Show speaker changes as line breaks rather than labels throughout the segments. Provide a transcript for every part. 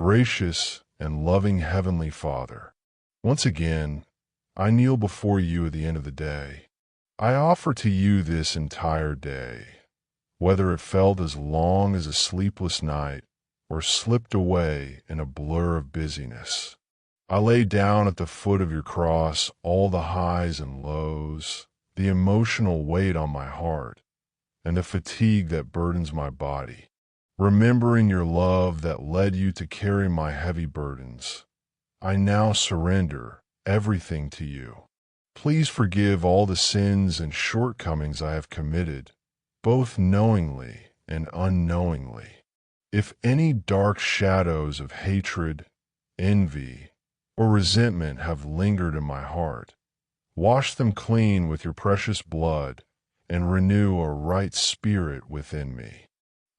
Gracious and loving Heavenly Father, once again, I kneel before you at the end of the day. I offer to you this entire day, whether it felt as long as a sleepless night or slipped away in a blur of busyness. I lay down at the foot of your cross all the highs and lows, the emotional weight on my heart, and the fatigue that burdens my body. Remembering your love that led you to carry my heavy burdens, I now surrender everything to you. Please forgive all the sins and shortcomings I have committed, both knowingly and unknowingly. If any dark shadows of hatred, envy, or resentment have lingered in my heart, wash them clean with your precious blood and renew a right spirit within me.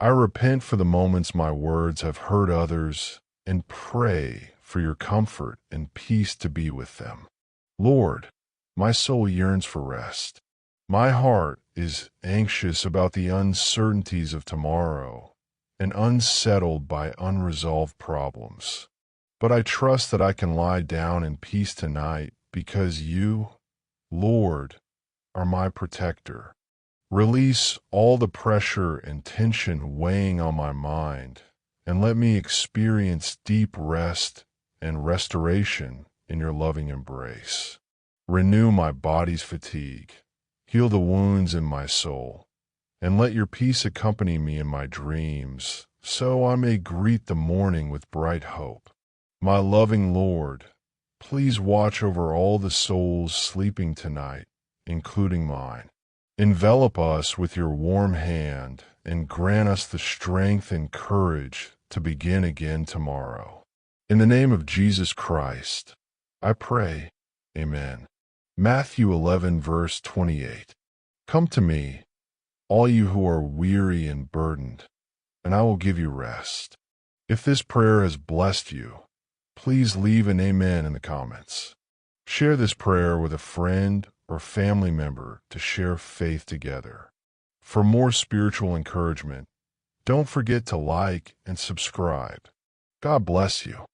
I repent for the moments my words have hurt others and pray for your comfort and peace to be with them. Lord, my soul yearns for rest. My heart is anxious about the uncertainties of tomorrow and unsettled by unresolved problems. But I trust that I can lie down in peace tonight because you, Lord, are my protector. Release all the pressure and tension weighing on my mind, and let me experience deep rest and restoration in your loving embrace. Renew my body's fatigue, heal the wounds in my soul, and let your peace accompany me in my dreams, so I may greet the morning with bright hope. My loving Lord, please watch over all the souls sleeping tonight, including mine. Envelop us with your warm hand and grant us the strength and courage to begin again tomorrow. In the name of Jesus Christ, I pray. Amen. Matthew 11, verse 28. Come to me, all you who are weary and burdened, and I will give you rest. If this prayer has blessed you, please leave an amen in the comments. Share this prayer with a friend or family member to share faith together. For more spiritual encouragement, don't forget to like and subscribe. God bless you.